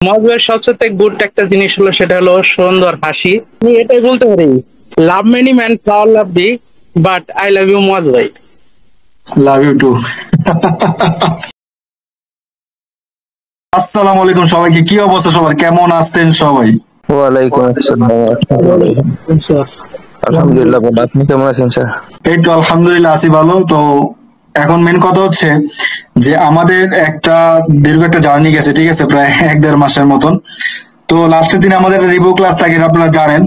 মজবের সবচেয়ে গুড একটা জিনিস হলো সেটা হলো সুন্দর হাসি। আমি এটাই বলতে পারি, love many man flower love be, but I love you মজ ভাই। Love you too. আসসালামু আলাইকুম সবাইকে, কি অবস্থা সবার, কেমন আছেন সবাই? ওয়ালাইকুম আসসালাম। আলহামদুলিল্লাহ ভালো, আপনি কেমন আছেন স্যার? এই তো আলহামদুলিল্লাহ আছি ভালো। তো এখন মেন কথা হচ্ছে যে আমাদের একটা দীর্ঘ একটা জার্নি গেছে, ঠিক আছে, প্রায় 1-1.5 মাসের মতন। তো লাস্টের দিন আমাদের রিভিউ ক্লাস থাকে, আপনারা জানেন।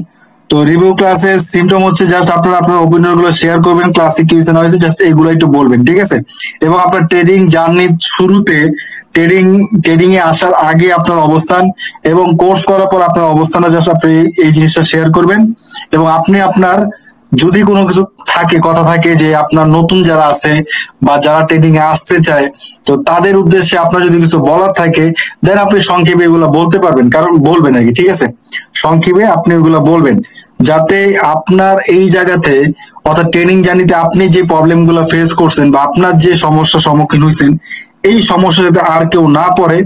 তো রিভিউ ক্লাসের সিম্পটম হচ্ছে জাস্ট আপনারা আপনার ওপিনিয়ন গুলো শেয়ার করবেন, ক্লাসে কি হয়েছে জাস্ট এগুলো একটু বলবেন, ঠিক আছে। এবং আপনার ট্রেডিং জার্নি শুরুতে, ট্রেডিং ট্রেডিং এ আসার আগে আপনার অবস্থান এবং কোর্স করার পর আপনার অবস্থানটা জাস্ট আপনি এই জিনিসটা শেয়ার করবেন। এবং আপনি আপনার যদি কোনো কিছু থাকে, কথা থাকে যে আপনার নতুন যারা আছে বা যারা ট্রেডিং এ আসতে চায়, তো তাদের উদ্দেশ্যে আপনার যদি কিছু বলার থাকে দেন আপনি সংক্ষেপে এগুলো বলতে পারবেন, কারণ বলবেন আর কি, ঠিক আছে। সংক্ষেপে আপনি এগুলো বলবেন যাতে আপনার এই জায়গাতে অর্থাৎ ট্রেনিং জার্নিতে আপনি যে প্রবলেম গুলো ফেস করছেন বা আপনার যে সমস্যার সম্মুখীন হয়েছেন, এই সমস্যা যাতে আর কেউ না পড়ে,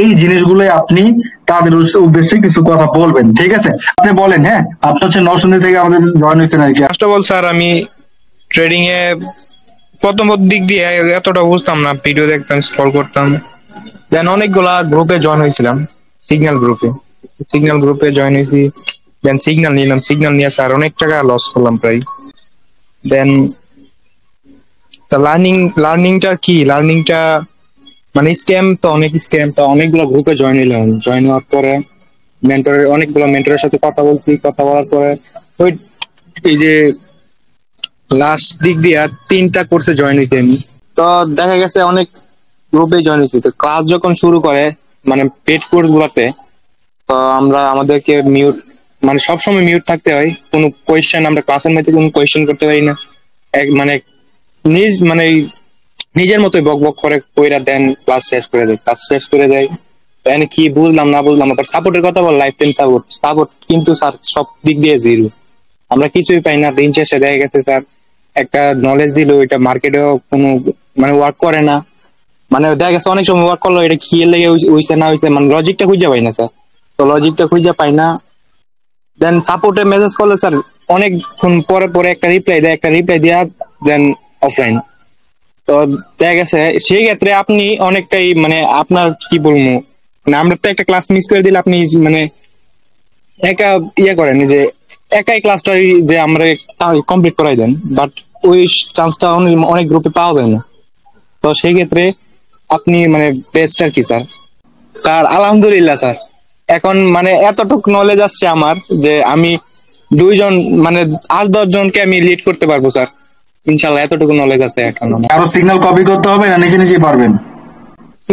এই জিনিসগুলোই আপনি তাদের উদ্দেশ্যে কিছু কথা বলবেন, ঠিক আছে। আপনি বলেন। হ্যাঁ, আপনি হচ্ছে নরসিংদী থেকে আমাদের জয়েন হয়েছেন আর কি। ফার্স্ট অফ অল স্যার, আমি ট্রেডিং এ প্রথম দিক দিয়ে এতটা বুঝতাম না, ভিডিও দেখতাম, স্ক্রল করতাম, দেন অনেকগুলা গ্রুপে জয়েন হয়েছিলাম। সিগন্যাল গ্রুপে জয়েন হয়েছি, দেন সিগন্যাল নিলাম, সিগন্যাল নিয়ে স্যার অনেক টাকা লস করলাম প্রায়। দেন লার্নিংটা কি, লার্নিংটা মানে স্ক্যাম তো, অনেকগুলো গ্রুপে জয়েন হইলাম। জয়েন হওয়ার পরে অনেকগুলো মেন্টরের সাথে কথা বলছি, কথা বলার পরে ওই এই যে লাস্ট দিক দিয়ে 3টা কোর্সে জয়েন হইতে আমি, তো দেখা গেছে অনেক গ্রুপে জয়েন হইতে। তো ক্লাস যখন শুরু করে মানে পেড কোর্স গুলাতে, তো আমাদেরকে মিউট, মানে সবসময় মিউট থাকতে হয়। কোনো কোয়েশ্চেন আমরা ক্লাসের মধ্যে কোনো কোয়েশ্চেন করতে পারি না। মানে নিজের মতোই বক বক করে কইরা দেন ক্লাস শেষ করে দেয়। কি বুঝলাম না বুঝলাম। আবার সাপোর্টের কথা বল, লাইফ টাইম সাপোর্ট কিন্তু স্যার সব দিক দিয়ে জিরো, আমরা কিছুই পাই না। দিন শেষে দেখা গেছে স্যার একটা নলেজ দিল, এটা মার্কেটেও কোনো মানে ওয়ার্ক করে না। মানে দেখা গেছে অনেক সময় ওয়ার্ক করলো, এটা কি এর লেগে হইছে না হইছে, মানে লজিকটা খুঁজে পাই না স্যার। তো লজিকটা খুঁজে পাই না, দেন সাপোর্টে মেসেজ করলে স্যার অনেকক্ষণ পরে পরে একটা রিপ্লাই দেয়া, দেন অফলাইন। তো দেখা গেছে সেই ক্ষেত্রে আপনি অনেকটাই মানে আপনার কি বলবো, মানে আমরা তো একটা ক্লাস মিস করে দিলে আপনি মানে একা করেন যে একাই ক্লাসটা যে আমরা কমপ্লিট করাই দেন, বাট ওই চান্সটা অনেক গ্রুপে পাওয়া যায় না। তো সেই ক্ষেত্রে আপনি মানে বেস্ট আর কি স্যার। স্যার আলহামদুলিল্লাহ স্যার, এখন মানে এতটুকু নলেজ আসছে আমার যে আমি 2 জন মানে 8-10 জনকে আমি লিড করতে পারবো স্যার, ইনশাল্লাহ। এতটুকু নলেজ আছে এখন। আরো সিগন্যাল কপি করতে হবে না নিজে নিজেই পারবেন?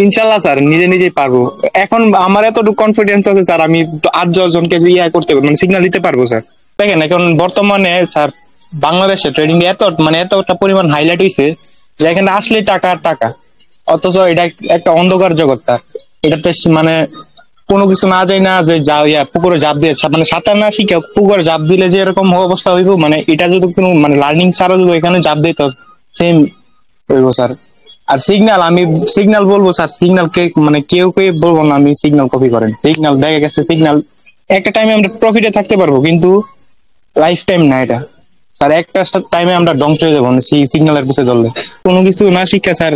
ইনশাল্লাহ স্যার, নিজেই পারবো। এখন আমার এতটুকু কনফিডেন্স আছে স্যার, আমি 8-10 জনকে করতে পারবো, মানে সিগন্যাল দিতে পারবো স্যার। দেখেন এখন বর্তমানে স্যার বাংলাদেশে ট্রেডিং এতটা পরিমাণ হাইলাইট হয়েছে যে এখানে আসলে টাকা আর টাকা, অথচ এটা একটা অন্ধকার জগৎ স্যার। এটাতে মানে কোনো কিছু না যায় না যে পুকুরে জাপ দিয়ে, মানে সাঁতার না শিখে পুকুরে জাপ দিলে যে এরকম অবস্থা হইব, মানে এটা যদি কোনো মানে লার্নিং ছাড়া যদি এখানে জাপ দিত সেম হইব স্যার। আর সিগন্যাল বলবো স্যার, সিগন্যাল মানে কেউ বলবো না আমি সিগন্যাল কপি করেন। সিগন্যাল দেখা গেছে সিগন্যাল একটা টাইমে আমরা প্রফিটে থাকতে পারবো, কিন্তু লাইফ টাইম না এটা স্যার। একটা টাইমে আমরা ধ্বংস হয়ে যাবো সিগন্যালের পিছনে চললে। কোনো কিছু না শিক্ষা স্যার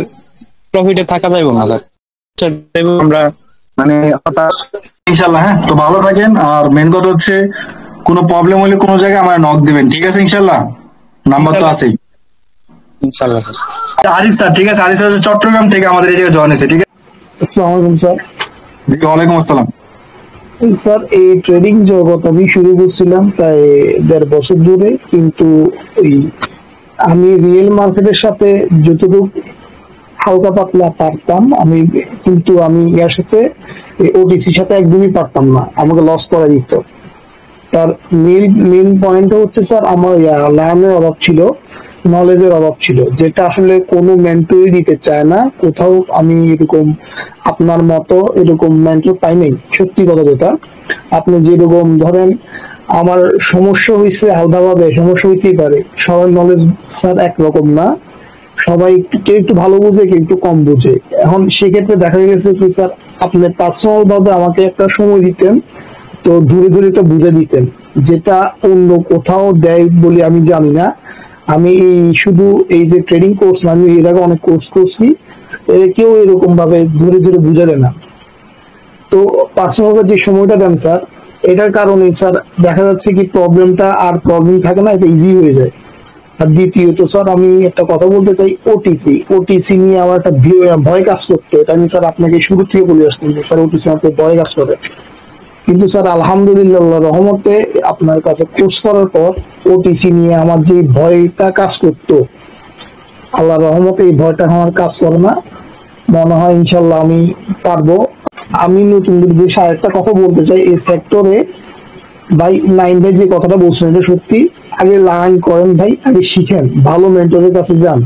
প্রফিটে থাকা যাইব না স্যার, আমরা মানে হতাশ। ইনশাল্লাহ। হ্যাঁ, তো ভালো থাকেন। আর মেন কথা হচ্ছে কোনো প্রবলেম হলে কোনো জায়গায় আমার নক দিবেন, ঠিক আছে? ইনশাল্লাহ, নাম্বার তো আছেই। ইনশাল্লাহ স্যার। আরিফ স্যার, ঠিক আছে, আরিফ স্যার চট্টগ্রাম থেকে আমাদের এই জায়গায় জয়েন হয়েছে, ঠিক আছে। আসসালামু আলাইকুম স্যার। ওয়ালাইকুম আসসালাম স্যার, এই ট্রেডিং জগৎ আমি শুরু করছিলাম প্রায় 1.5 বছর ধরে, কিন্তু আমি রিয়েল মার্কেটের সাথে যতটুকু হালকা পাতলা পারতাম আমি, কিন্তু আমি ইয়ার সাথে ওটিসির সাথে একদমই পারতাম না, আমাকে লস করা দিত। তার মেইন পয়েন্ট হচ্ছে স্যার আমার লার্নের অভাব ছিল, নলেজের অভাব ছিল, যেটা আসলে কোনো মেন্টরই দিতে চায় না কোথাও। আমি এরকম আপনার মতো এরকম মেন্টর পাই নাই, সত্যি কথা যেটা। আপনি যেরকম ধরেন আমার সমস্যা হয়েছে আলাদাভাবে, সমস্যা হইতেই পারে, সবার নলেজ স্যার একরকম না। সবাই কেউ একটু ভালো বুঝে, কেউ একটু কম বুঝে। এখন সেক্ষেত্রে দেখা গেছে কি স্যার, আপনি পার্সোনাল ভাবে আমাকে একটা সময় দিতেন, তো ধীরে ধীরে এটা বুঝে দিতেন, যেটা অন্য কোথাও দেয় বলে আমি জানি না। আমি এই শুধু এই যে ট্রেডিং কোর্স না, আমি এর আগে অনেক কোর্স করছি, কেউ এরকম ভাবে ধীরে ধীরে বুঝে দেয় না। তো পার্সোনাল যে সময়টা দেন স্যার, এটার কারণে স্যার দেখা যাচ্ছে কি প্রবলেমটা আর প্রবলেম থাকে না, এটা ইজি হয়ে যায়। আর দ্বিতীয়ত স্যার আমি একটা কথা বলতে চাই, ওটিসি নিয়ে আমার একটা ভয় কাজ করতো। এটা আমি স্যার আপনাকে শুরু থেকে বলে আসলাম যে স্যার ওটিসি আমাকে ভয় কাজ করে। কিন্তু স্যার আলহামদুলিল্লাহ আল্লাহর রহমতে আপনার কাছে কোর্স করার পর ওটিসি নিয়ে আমার যে ভয়টা কাজ করতো, আল্লাহর রহমতে এই ভয়টা আমার কাজ করে না। মনে হয় ইনশাল্লাহ আমি পারবো। আমি নতুন বিষয়ে আরেকটা কথা বলতে চাই, এই সেক্টরে ভাই নাইন ভাই যে কথাটা বলছেন এটা সত্যি। আগে লার্ন করেন ভাই, আগে শিখেন, ভালো মেন্টরের কাছে যান।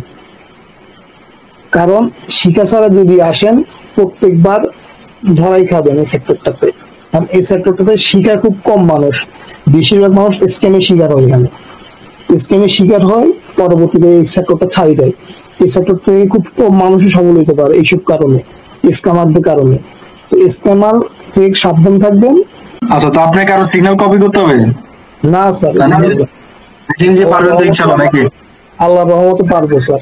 কারণ শিখা ছাড়া যদি আসেন প্রত্যেকবার ধরাই খাবেন এই সেক্টরটাতে। কারণ এই সেক্টরটাতে শিকার খুব কম মানুষ, বেশিরভাগ মানুষ স্ক্যামের শিকার হয়। এখানে স্ক্যামের শিকার হয়, পরবর্তীতে এই সেক্টরটা ছাড়ি দেয়। এই সেক্টর থেকে খুব কম মানুষই সফল হতে পারে এইসব কারণে, স্ক্যামারদের কারণে। তো স্ক্যামার থেকে সাবধান থাকবেন। আচ্ছা, তো আপনাকে আরো সিগন্যাল কপি করতে হবে না স্যার, যে পারবেন তো ইনশাআল্লাহ নাকি? আল্লাহ রহমতে পারবো স্যার।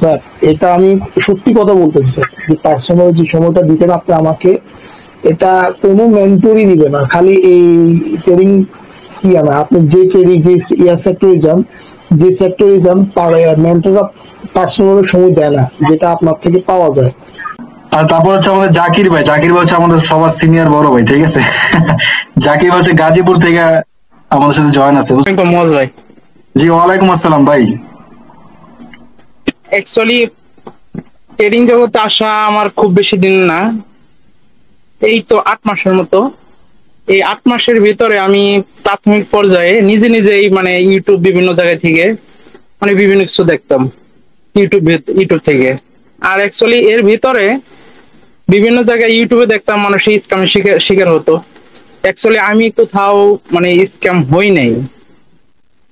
স্যার এটা আমি সত্যি কথা বলতেছি স্যার, যে পার্সোনাল যে সময়টা দিতেন আপনি আমাকে, এটা কোনো মেন্টরই দিবে না। খালি এই ট্রেডিং না, আপনি যে ট্রেডিং যে সেক্টরে যান, যে সেক্টরে যান, মেন্টররা পার্সোনাল সময় দেয় না, যেটা আপনার থেকে পাওয়া যায়। আর তারপর হচ্ছে আমাদের জাকির ভাই হচ্ছে আমাদের সবার সিনিয়র বড় ভাই, ঠিক আছে? জাকির ভাই হচ্ছে গাজীপুর থেকে আমাদের সাথে জয়েন আছে। মজ ভাই, জি ওয়ালাইকুম আসসালাম ভাই। অ্যাকচুয়ালি ট্রেডিং জগতে আসা আমার খুব বেশি দিন না, এই তো 8 মাসের মতো। এই 8 মাসের ভিতরে আমি প্রাথমিক পর্যায়ে নিজে নিজেই মানে ইউটিউব বিভিন্ন জায়গা থেকে মানে বিভিন্ন কিছু দেখতাম ইউটিউব থেকে। আর অ্যাকচুয়ালি এর ভিতরে বিভিন্ন জায়গায় ইউটিউবে দেখতাম মানুষ স্ক্যামের শিকার হতো। অ্যাকচুয়ালি আমি কোথাও মানে স্ক্যাম হই নাই,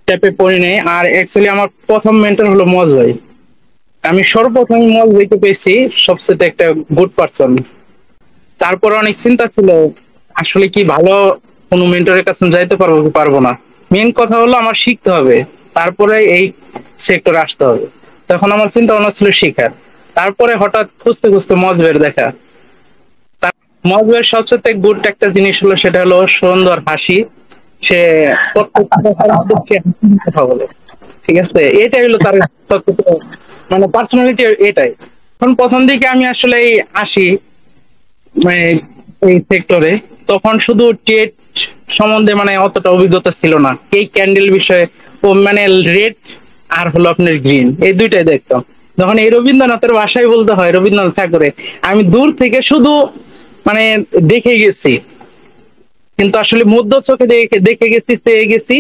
ট্যাপে পড়ি নাই। আর অ্যাকচুয়ালি আমার প্রথম মেন্টর হলো মজ ভাই। আমি সর্বপ্রথম মজ ভাইকে পেয়েছি, সবচেয়ে একটা গুড পারসন। তারপর অনেক চিন্তা ছিল আসলে কি ভালো কোনো মেন্টরের কাছে যাইতে পারবো কি পারবো না। মেন কথা হলো আমার শিখতে হবে, তারপরে এই সেক্টরে আসতে হবে। তখন আমার চিন্তা ভাবনা ছিল শিখার। তারপরে হঠাৎ খুঁজতে খুঁজতে মজবের দেখা। মজবের সবচেয়ে গুড একটা জিনিস হলো, সেটা হলো সুন্দর হাসি। সে কথা বলে, ঠিক আছে? এটাই হলো তার মানে পার্সোনালিটি, এটাই। এখন প্রথম দিকে আমি আসলে আসি মানে এই সেক্টরে, তখন শুধু টেট সম্বন্ধে মানে অতটা অভিজ্ঞতা ছিল না। এই ক্যান্ডেল বিষয়ে ও মানে রেড আর হলো আপনার গ্রিন, এই দুইটাই দেখতাম। যখন এই রবীন্দ্রনাথের ভাষায় বলতে হয়, রবীন্দ্রনাথ ঠাকুরে, আমি দূর থেকে শুধু মানে দেখে গেছি, কিন্তু আসলে মধ্য চোখে দেখে গেছি, চেয়ে গেছি।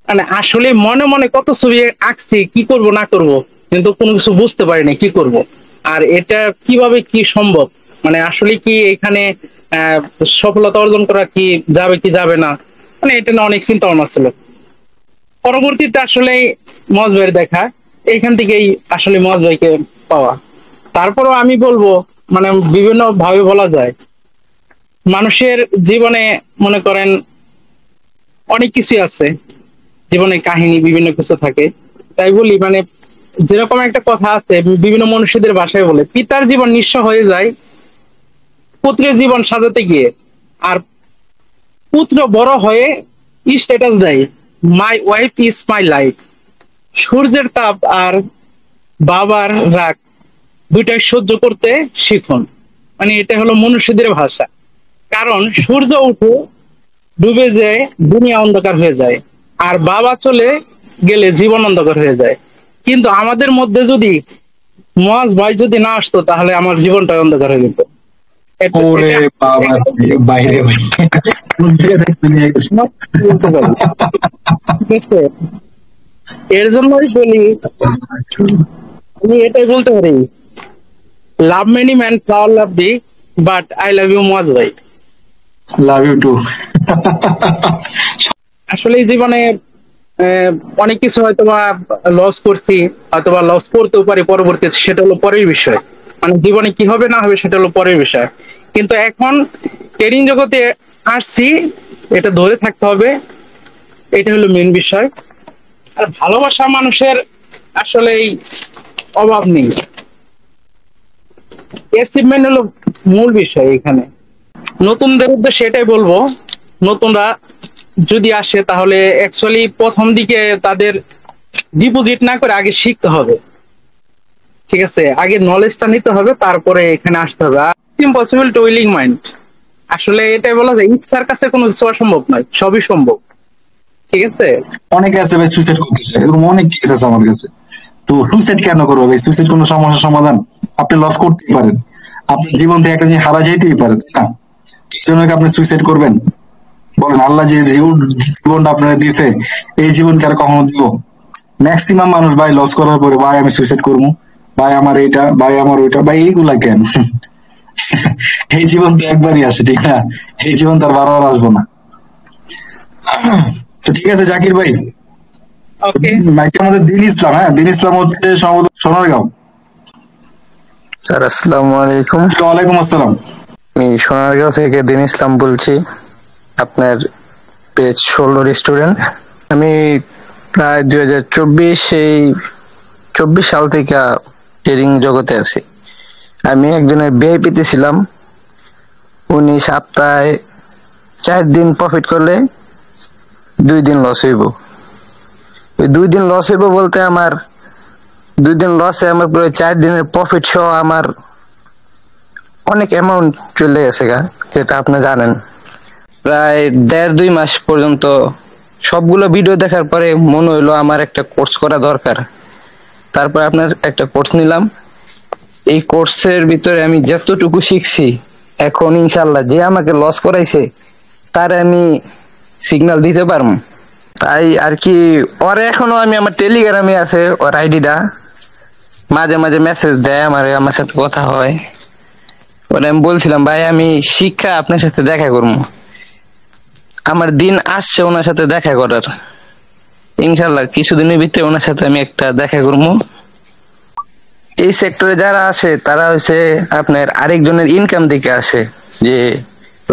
মানে আসলে মনে মনে কত ছবি আঁকছি, কি করব না করব, কিন্তু কোনো কিছু বুঝতে পারিনি কি করব। আর এটা কিভাবে কি সম্ভব, মানে আসলে কি এখানে সফলতা অর্জন করা কি যাবে না, মানে এটা না অনেক চিন্তা ভাবনা ছিল। পরবর্তীতে আসলে মজ ভাইয়ের দেখা, এইখান থেকেই আসলে মজ ভাইকে পাওয়া। তারপরও আমি বলবো মানে বিভিন্ন ভাবে বলা যায়, মানুষের জীবনে মনে করেন অনেক কিছু আছে, জীবনে কাহিনী বিভিন্ন কিছু থাকে। তাই বলি মানে যেরকম একটা কথা আছে বিভিন্ন মনীষীদের ভাষায় বলে, পিতার জীবন নিঃস্ব হয়ে যায় পুত্রের জীবন সাজাতে গিয়ে, আর পুত্র বড় হয়ে স্ট্যাটাস দেয় my wife is my life. সূর্যের তাপ আর বাবার রাগ দুইটাই সহ্য করতে শিখুন। মানে এটা হলো মনীষীদের ভাষা। কারণ সূর্য উঠে ডুবে যায়, দুনিয়া অন্ধকার হয়ে যায়, আর বাবা চলে গেলে জীবন অন্ধকার হয়ে যায়। কিন্তু আমাদের মধ্যে যদি মুয়াজ ভাই যদি না আসতো, তাহলে আমার জীবনটা অন্ধকার হয়ে যেত। ওরে বাবা, বাইরে ভাই এর জন্যই বলি, আমি এটাই বলতে পারি, love many man flower love be, but I love you Muaz ভাই। Love you too. আসলে জীবনে আহ, অনেক কিছু হয়তো বা লস করছি, হয়তো বা লস করতেও পারি পরবর্তীতে, সেটা হলো পরের বিষয়। মানে জীবনে কি হবে না হবে সেটা হলো পরের বিষয়। কিন্তু এখন ট্রেডিং জগতে আসছি, এটা ধরে থাকতে হবে, এটা হলো মেন বিষয়। আর ভালোবাসা মানুষের আসলেই অভাব নেই, অ্যাচিভমেন্ট হলো মূল বিষয় এখানে। নতুনদের উদ্দেশ্যে এটাই বলবো, নতুনরা যদি আসে তাহলে অ্যাকচুয়ালি প্রথম দিকে তাদের ডিপোজিট না করে আগে শিখতে হবে, ঠিক আছে? আগে নলেজটা নিতে হবে, তারপরে এখানে আসতে হবে। ইম্পসিবল টু উইলিং মাইন্ড, আসলে এটাই বলা যায়, ইচ্ছার কাছে কোনো কিছু অসম্ভব নয়, সবই সম্ভব, ঠিক আছে? অনেকে আছে ভাই সুইসাইড করতে চায়, এরকম অনেক কেস আছে আমার কাছে। তো সুইসাইড কেন করবে ভাই? সুইসাইড কোনো সমস্যার সমাধান? আপনি লস করতেই পারেন, আপনি জীবন থেকে একটা জিনিস হারা যাইতেই পারেন, তাই না? এই জন্য কি আপনি সুইসাইড করবেন? বলেন, আল্লাহ যে জীবনটা আপনারা দিয়েছে, এই জীবনকে আর কখনো দিব? ম্যাক্সিমাম মানুষ ভাই লস করার পরে ভাই আমি সুইসাইড করবো, ভাই আমার এইটা, ভাই আমার ওইটা, ভাই এইগুলা কেন? এই জীবন তো একবারই আসে, ঠিক না? এই জীবন তার বারবার আসবো না। তো ঠিক আছে জাকির ভাই, ওকে। মাইকে আমাদের দিন ইসলাম, হ্যাঁ দিন ইসলাম হচ্ছে সম্ভবত সোনারগাঁও। স্যার আসসালামু আলাইকুম। ওয়ালাইকুম আসসালাম। আমি সোনারগাঁও থেকে দিন ইসলাম বলছি, আপনার পেজ 16 স্টুডেন্ট। আমি প্রায় 2024 সাল থেকে ট্রেডিং জগতে আছি। আমি একজনের ভিআইপিতে ছিলাম। উনি সপ্তাহে 4 দিন প্রফিট করলে 2 দিন লস হইব। ওই 2 দিন লস হইব বলতে আমার 2 দিন লসে আমার পুরো 4 দিনের প্রফিট সহ আমার অনেক অ্যামাউন্ট চলে গেছে গা, যেটা আপনি জানেন। প্রায় 1.5-2 মাস পর্যন্ত সবগুলো ভিডিও দেখার পরে মনে হইলো আমার একটা কোর্স করা দরকার। তারপর আপনার একটা কোর্স নিলাম। এই কোর্সের ভিতরে আমি যতটুকু শিখছি, এখন ইনশাল্লাহ যে আমাকে লস করাইছে তার আমি সিগন্যাল দিতে পারবো। তাই আর কি, ওর এখনো আমি আমার টেলিগ্রামে আছে ওর আইডিটা, মাঝে মাঝে মেসেজ দেয় আমার সাথে কথা হয়। ওরা আমি বলছিলাম ভাই আমি শিক্ষা আপনার সাথে দেখা করবো, আমার দিন আসছে ওনার সাথে দেখা করার। ইনশাল্লাহ কিছুদিনের ভিতরে ওনার সাথে আমি একটা দেখা করবো। এই সেক্টরে যারা আসে তারা হচ্ছে আপনার আরেকজনের ইনকাম দিকে আসে, যে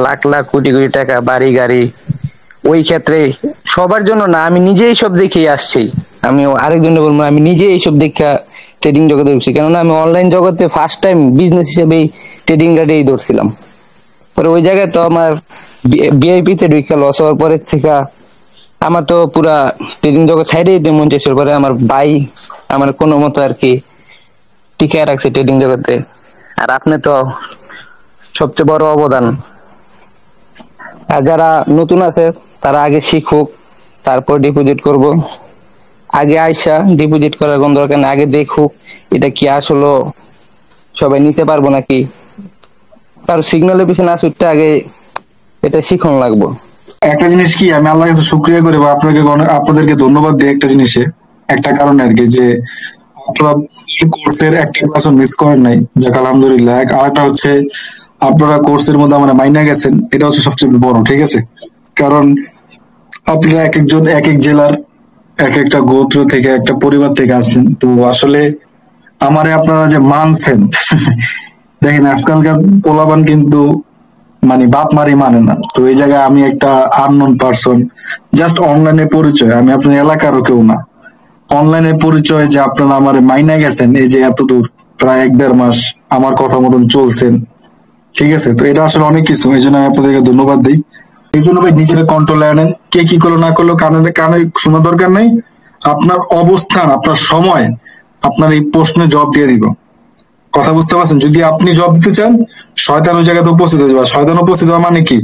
লাখ লাখ কোটি কোটি টাকা বাড়ি গাড়ি। ওই ক্ষেত্রে সবার জন্য না, আমি নিজে এইসব দেখেই আসছি। আমি আরেকজনের বলবো আমি নিজে এইসব দেখা ট্রেডিং জগতে ঢুকছি, কেননা আমি অনলাইন জগতে ফার্স্ট টাইম বিজনেস হিসেবেই ট্রেডিং গাড়ি ধরছিলাম। পরে ওই জায়গায় তো আমার ভিআইপি তে ঢুকে লস হওয়ার পরে থেকে আমার তো পুরা ট্রেডিং জগৎ ছাইড়ে দিতে মন চাইছিল। পরে আমার ভাই আমার কোনো মতো আর কি টিকায় রাখছে ট্রেডিং জগতে। আর আপনি তো সবচেয়ে বড় অবদান। আর যারা নতুন আছে তারা আগে শিখুক, তারপর ডিপোজিট করব। আগে আইসা ডিপোজিট করার কোন দরকার নেই, আগে দেখুক এটা কি আসলে সবাই নিতে পারবো নাকি। কারো সিগন্যালের পিছনে না ছুটতে আগে এটা শিখন লাগবো। একটা জিনিস কি, আমি আল্লাহর কাছে শুকরিয়া করি বা আপনাদেরকে ধন্যবাদ দিই একটা জিনিসে, একটা কারণে আর কি, যে আপনারা কোর্সের একটা ক্লাসও মিস করেন নাই, যাক আলহামদুলিল্লাহ। আরেকটা হচ্ছে আপনারা কোর্সের মধ্যে আমরা মাইনা গেছেন, এটা হচ্ছে সবচেয়ে বড়, ঠিক আছে? কারণ আপনারা এক একজন এক এক জেলার এক একটা গোত্র থেকে একটা পরিবার থেকে আসছেন। তো আসলে আমারে আপনারা যে মানছেন দেখেন আজকালকার পোলাপান কিন্তু মানে বাপ মারি মানে না। তো এই জায়গায় আমি একটা আননোন পারসন, জাস্ট অনলাইনে পরিচয়, আমি আপনার এলাকারও কেউ না। অনলাইনে পরিচয় যে আপনারা আমার মাইনা গেছেন, এই যে এত দূর প্রায় 1-1.5 মাস আমার কথা মতন চলছেন, ঠিক আছে? তো এটা আসলে অনেক কিছু, এই জন্য আমি আপনাদেরকে ধন্যবাদ দিই। এই জন্য ভাই নিজের কন্ট্রোলে আনেন, কে কি করলো না করলো কানে কানে শোনা দরকার নেই। আপনার অবস্থান, আপনার সময়, আপনার এই প্রশ্নে জবাব দিয়ে দিব। কথা বুঝতে পারছেন? যদি আপনি জব দিতে চান, শয়তান ওই জায়গাতে উপস্থিত হয়ে যাবে। শয়তান উপস্থিত হওয়া মানে কি?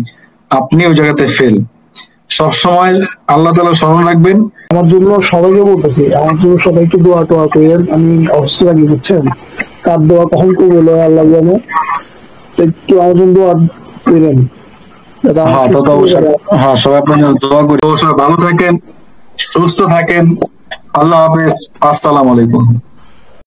আপনি ওই জায়গাতে ফেল। সবসময় আল্লাহ তাআলা স্মরণ রাখবেন। আমার জন্য সবাইকে বলতেছি, আমার জন্য সবাই একটু দোয়া টোয়া করেন। আমি অসুস্থ থাকি, বুঝছেন? কার দোয়া কখন করবো আল্লাহ জানে। একটু আমার জন্য দোয়া করেন। হ্যাঁ, তা তো অবশ্যই। হ্যাঁ, সবাই আপনার জন্য দোয়া করি। সবাই ভালো থাকেন, সুস্থ থাকেন। আল্লাহ হাফেজ, আসসালামু আলাইকুম।